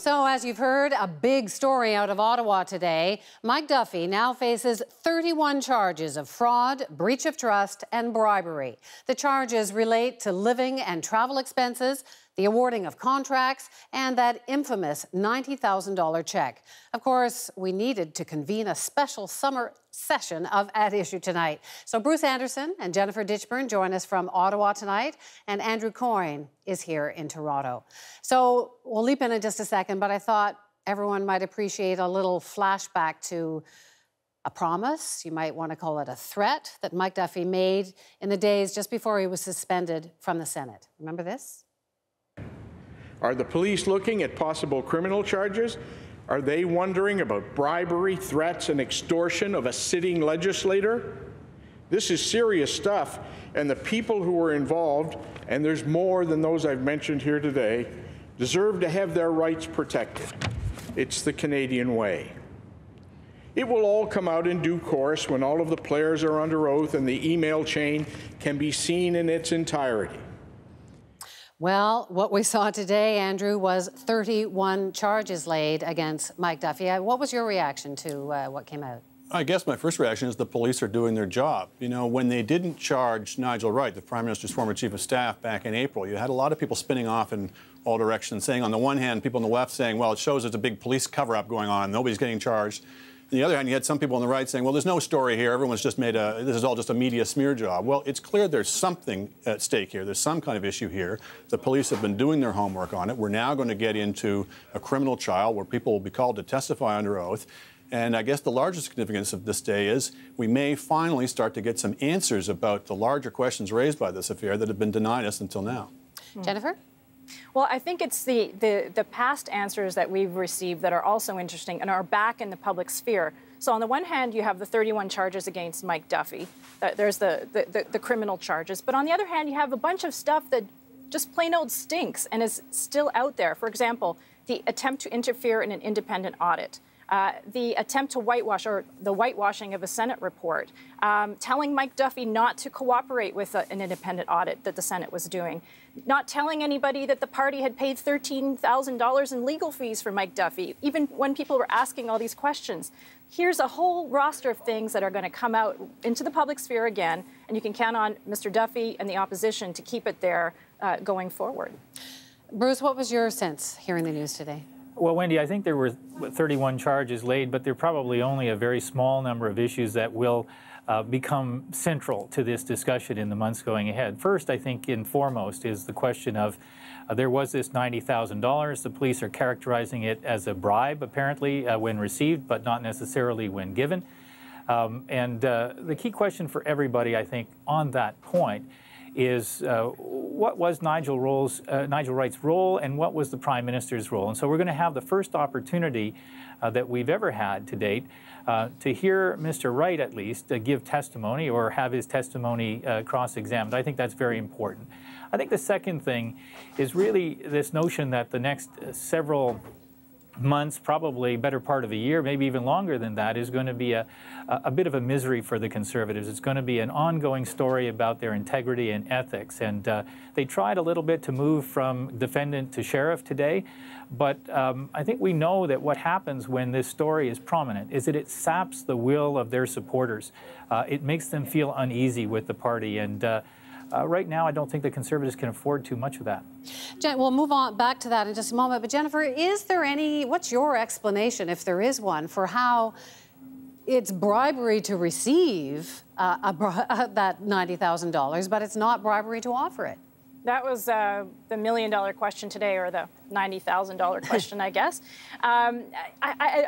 So, as you've heard, a big story out of Ottawa today. Mike Duffy now faces 31 charges of fraud, breach of trust, and bribery. The charges relate to living and travel expenses, the awarding of contracts, and that infamous $90,000 check. Of course, we needed to convene a special summer session of At Issue tonight. So Bruce Anderson and Jennifer Ditchburn join us from Ottawa tonight, and Andrew Coyne is here in Toronto. So we'll leap in just a second, but I thought everyone might appreciate a little flashback to a promise, you might want to call it a threat, that Mike Duffy made in the days just before he was suspended from the Senate. Remember this? Are the police looking at possible criminal charges? Are they wondering about bribery, threats, and extortion of a sitting legislator? This is serious stuff, and the people who are involved, and there's more than those I've mentioned here today, deserve to have their rights protected. It's the Canadian way. It will all come out in due course when all of the players are under oath and the email chain can be seen in its entirety. Well, what we saw today, Andrew, was 31 charges laid against Mike Duffy. What was your reaction to what came out? I guess my first reaction is the police are doing their job. You know, when they didn't charge Nigel Wright, the Prime Minister's former Chief of Staff, back in April, you had a lot of people spinning off in all directions, saying on the one hand, people on the left saying, well, it shows there's a big police cover-up going on, nobody's getting charged. On the other hand, you had some people on the right saying, well, there's no story here. Everyone's just made this is all just a media smear job. Well, it's clear there's something at stake here. There's some kind of issue here. The police have been doing their homework on it. We're now going to get into a criminal trial where people will be called to testify under oath. And I guess the larger significance of this day is we may finally start to get some answers about the larger questions raised by this affair that have been denied us until now. Jennifer? Well, I think it's the past answers that we've received that are also interesting and are back in the public sphere. So on the one hand, you have the 31 charges against Mike Duffy. There's the criminal charges. But on the other hand, you have a bunch of stuff that just plain old stinks and is still out there. For example, the attempt to interfere in an independent audit. The attempt to whitewash, or the whitewashing of a Senate report, telling Mike Duffy not to cooperate with an independent audit that the Senate was doing, not telling anybody that the party had paid $13,000 in legal fees for Mike Duffy, even when people were asking all these questions. Here's a whole roster of things that are going to come out into the public sphere again, and you can count on Mr. Duffy and the opposition to keep it there going forward. Bruce, what was your sense hearing the news today? Well, Wendy, I think there were 31 charges laid, but there are probably only a very small number of issues that will become central to this discussion in the months going ahead. First, I think, and foremost, is the question of there was this $90,000. The police are characterizing it as a bribe, apparently, when received, but not necessarily when given. The key question for everybody, I think, on that point is what was Nigel Wright's role and what was the Prime Minister's role? And so we're going to have the first opportunity that we've ever had to date to hear Mr. Wright, at least, give testimony or have his testimony cross-examined. I think that's very important. I think the second thing is really this notion that the next several months, probably better part of a year, maybe even longer than that, is going to be a bit of a misery for the Conservatives. It's going to be an ongoing story about their integrity and ethics. And they tried a little bit to move from defendant to sheriff today, but I think we know that what happens when this story is prominent is that it saps the will of their supporters. It makes them feel uneasy with the party, and right now, I don't think the Conservatives can afford too much of that. We'll move on back to that in just a moment. But Jennifer, is there what's your explanation, if there is one, for how it's bribery to receive that $90,000, but it's not bribery to offer it? That was the million-dollar question today, or the $90,000 question, I guess.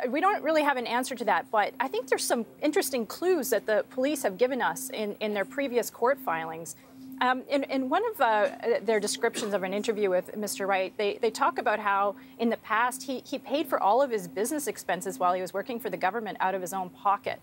We don't really have an answer to that, but I think there's some interesting clues that the police have given us in their previous court filings. In one of their descriptions of an interview with Mr. Wright, they talk about how in the past he paid for all of his business expenses while he was working for the government out of his own pocket.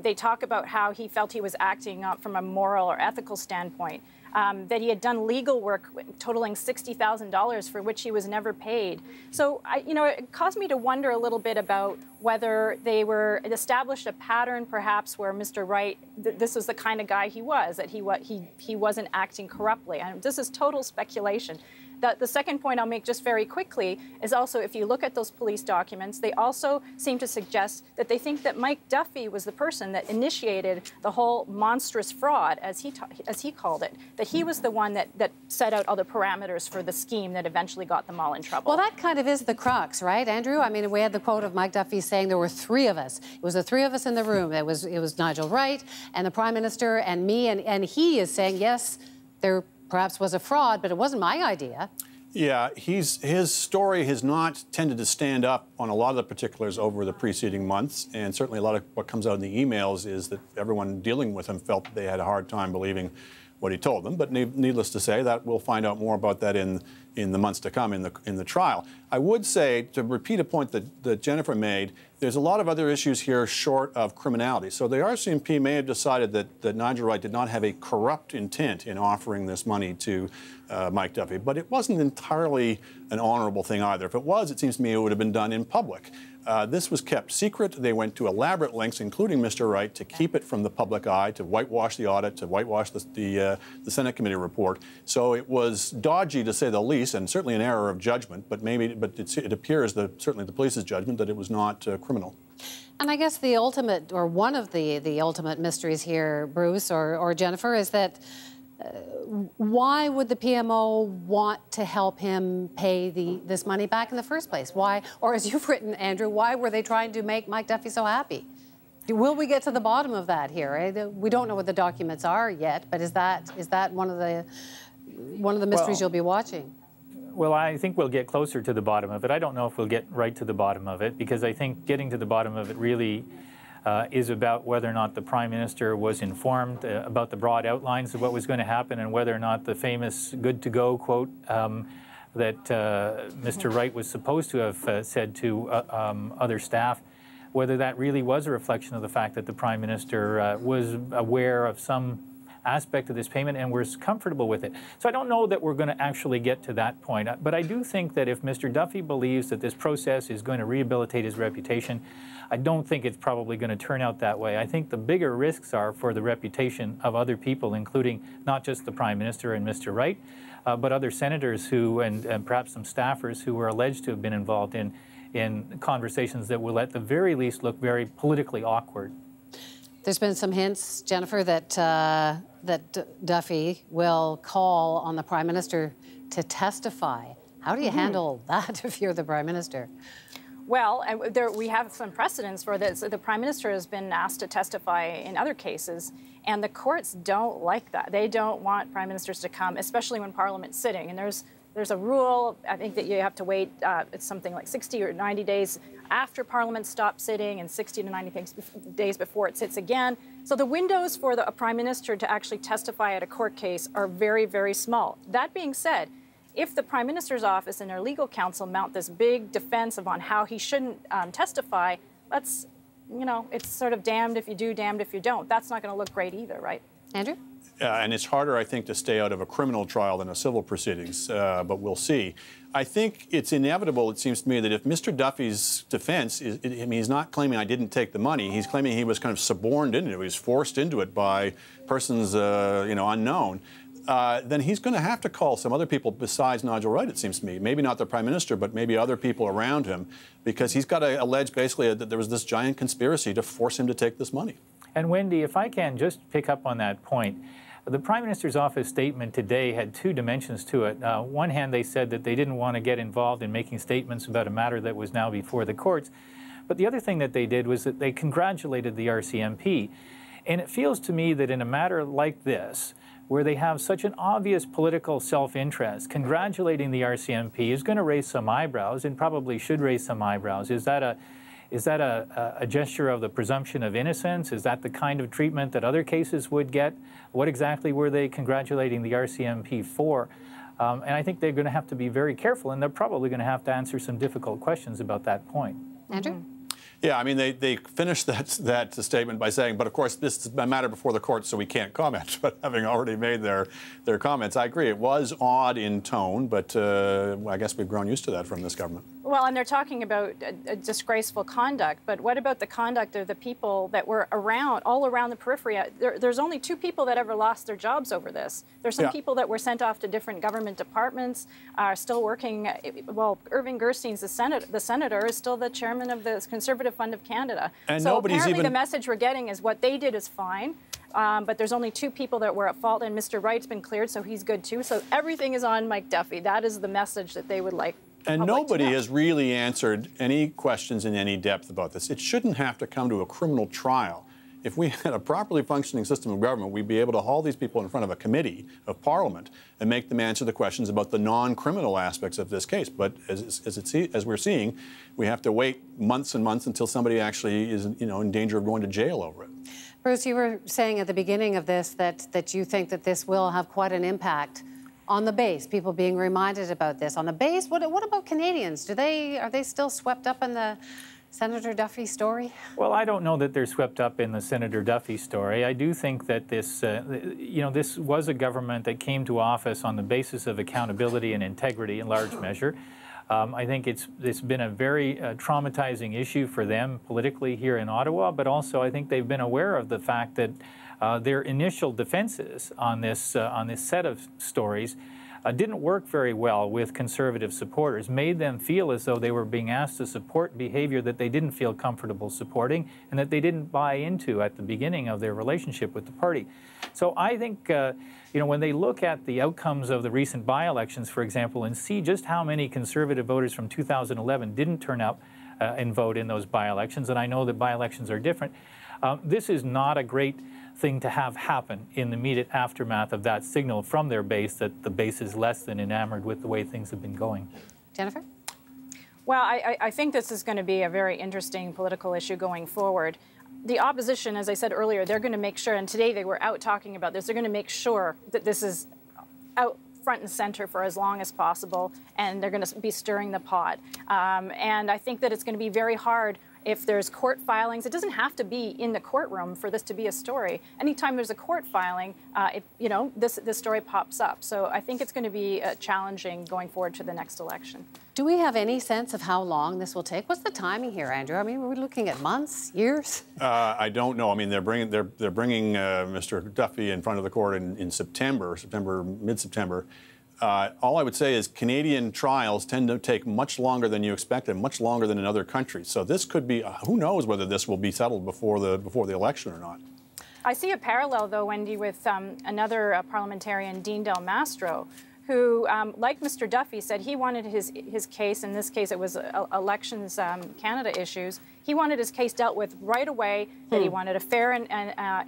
They talk about how he felt he was acting from a moral or ethical standpoint, that he had done legal work totaling $60,000 for which he was never paid. So, it caused me to wonder a little bit about whether it established a pattern, perhaps, where Mr. Wright, this was the kind of guy he was, that he wasn't acting corruptly. And this is total speculation. The second point I'll make just very quickly is also, if you look at those police documents, they also seem to suggest that they think that Mike Duffy was the person that initiated the whole monstrous fraud, as he called it, that he was the one that set out all the parameters for the scheme that eventually got them all in trouble. Well, that kind of is the crux, right, Andrew? I mean, we had the quote of Mike Duffy saying there were three of us. It was the three of us in the room. It was Nigel Wright and the Prime Minister and me, and he is saying, yes, there perhaps was a fraud, but it wasn't my idea. Yeah, his story has not tended to stand up on a lot of the particulars over the preceding months, and certainly a lot of what comes out in the emails is that everyone dealing with him felt they had a hard time believing what he told them. But needless to say, that we'll find out more about that in the months to come in the trial. I would say, to repeat a point that Jennifer made, there's a lot of other issues here short of criminality. So the RCMP may have decided that Nigel Wright did not have a corrupt intent in offering this money to Mike Duffy, but it wasn't entirely an honorable thing either. If it was, it seems to me it would have been done in public. This was kept secret. They went to elaborate lengths, including Mr. Wright, to keep it from the public eye, to whitewash the audit, to whitewash the Senate committee report. So it was dodgy, to say the least, and certainly an error of judgment. But it appears that certainly the police's judgment that it was not criminal. And I guess the ultimate, or one of the ultimate mysteries here, Bruce or Jennifer, is that why would the PMO want to help him pay this money back in the first place? Why, or as you've written, Andrew, why were they trying to make Mike Duffy so happy? Will we get to the bottom of that here? We don't know what the documents are yet, but is that one of the mysteries you'll be watching? Well, I think we'll get closer to the bottom of it. I don't know if we'll get right to the bottom of it, because I think getting to the bottom of it really is about whether or not the Prime Minister was informed about the broad outlines of what was going to happen, and whether or not the famous good to go quote that Mr. Wright was supposed to have said to other staff, whether that really was a reflection of the fact that the Prime Minister was aware of some aspect of this payment and was comfortable with it. So I don't know that we're going to actually get to that point. But I do think that if Mr. Duffy believes that this process is going to rehabilitate his reputation, I don't think it's probably going to turn out that way. I think the bigger risks are for the reputation of other people, including not just the Prime Minister and Mr. Wright, but other senators who, and perhaps some staffers who were alleged to have been involved in conversations that will at the very least look very politically awkward. There's been some hints, Jennifer, that Duffy will call on the Prime Minister to testify. How do you handle that if you're the Prime Minister? Well, we have some precedents for this. The Prime Minister has been asked to testify in other cases, and the courts don't like that. They don't want Prime Ministers to come, especially when Parliament's sitting. And there's a rule, I think, that you have to wait, it's something like 60 or 90 days after Parliament stops sitting and 60 to 90 days before it sits again. So the windows for a Prime Minister to actually testify at a court case are very, very small. That being said, if the Prime Minister's office and their legal counsel mount this big defense on how he shouldn't testify, it's sort of damned if you do, damned if you don't. That's not going to look great either, right? Andrew? And it's harder, I think, to stay out of a criminal trial than a civil proceedings, but we'll see. I think it's inevitable, it seems to me, that if Mr. Duffy's defense is, he's not claiming I didn't take the money, he's claiming he was kind of suborned into it, he was forced into it by persons, unknown, then he's going to have to call some other people besides Nigel Wright, it seems to me. Maybe not the Prime Minister, but maybe other people around him, because he's got to allege basically that there was this giant conspiracy to force him to take this money. And Wendy, if I can just pick up on that point, the Prime Minister's office statement today had two dimensions to it. On one hand, they said that they didn't want to get involved in making statements about a matter that was now before the courts. But the other thing that they did was that they congratulated the RCMP. And it feels to me that in a matter like this, where they have such an obvious political self-interest, congratulating the RCMP is going to raise some eyebrows, and probably should raise some eyebrows. Is that a gesture of the presumption of innocence? Is that the kind of treatment that other cases would get? What exactly were they congratulating the RCMP for? And I think they're going to have to be very careful, and they're probably going to have to answer some difficult questions about that point. Andrew? Yeah, I mean, they finished that statement by saying, but of course, this is a matter before the court, so we can't comment. But having already made their comments, I agree. It was odd in tone, but I guess we've grown used to that from this government. Well, and they're talking about disgraceful conduct, but what about the conduct of the people that were all around the periphery? There's only 2 people that ever lost their jobs over this. There's some people that were sent off to different government departments, are still working. Well, Irving Gerstein's the senator is still the chairman of the Conservative Fund of Canada. And so apparently the message we're getting is what they did is fine. But there's only 2 people that were at fault, and Mr. Wright's been cleared, so he's good too. So everything is on Mike Duffy. That is the message that they would like. And nobody has really answered any questions in any depth about this. It shouldn't have to come to a criminal trial. If we had a properly functioning system of government, we'd be able to haul these people in front of a committee of Parliament and make them answer the questions about the non-criminal aspects of this case. But as we're seeing, we have to wait months and months until somebody actually is, in danger of going to jail over it. Bruce, you were saying at the beginning of this that you think that this will have quite an impact on the base, people being reminded about this. On the base, what about Canadians? Are they still swept up in the Senator Duffy story? Well, I don't know that they're swept up in the Senator Duffy story. I do think that this, this was a government that came to office on the basis of accountability and integrity in large measure. I think it's been a very traumatizing issue for them politically here in Ottawa, but also I think they've been aware of the fact that their initial defenses on this set of stories didn't work very well with Conservative supporters, made them feel as though they were being asked to support behavior that they didn't feel comfortable supporting and that they didn't buy into at the beginning of their relationship with the party. So I think, when they look at the outcomes of the recent by-elections, for example, and see just how many Conservative voters from 2011 didn't turn up and vote in those by-elections, and I know that by-elections are different, this is not a great thing to have happen in the immediate aftermath of that signal from their base that the base is less than enamored with the way things have been going. Jennifer? Well, I think this is going to be a very interesting political issue going forward. The opposition, as I said earlier, they're going to make sure, and today they were out talking about this, they're going to make sure that this is out front and center for as long as possible, and they're going to be stirring the pot. And I think that it's going to be very hard if there's court filings. It doesn't have to be in the courtroom for this to be a story. Anytime there's a court filing, this story pops up. So I think it's going to be challenging going forward to the next election. Do we have any sense of how long this will take? What's the timing here, Andrew? I mean, we're looking at months, years? I don't know. I mean, they're bringing Mr. Duffy in front of the court in September, mid-September. All I would say is Canadian trials tend to take much longer than you expect and much longer than in other countries. So this could be, who knows whether this will be settled before the election or not. I see a parallel, though, Wendy, with another parliamentarian, Dean Del Mastro, who, like Mr. Duffy, said he wanted his case, in this case it was Elections Canada issues, he wanted his case dealt with right away, that he wanted a fair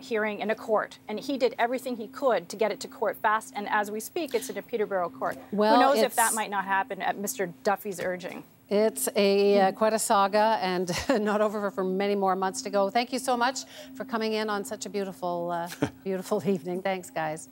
hearing in a court. And he did everything he could to get it to court fast, and as we speak, it's in a Peterborough court. Well, who knows if that might not happen at Mr. Duffy's urging. It's quite a saga, and not over for many more months to go. Thank you so much for coming in on such a beautiful, beautiful evening. Thanks, guys.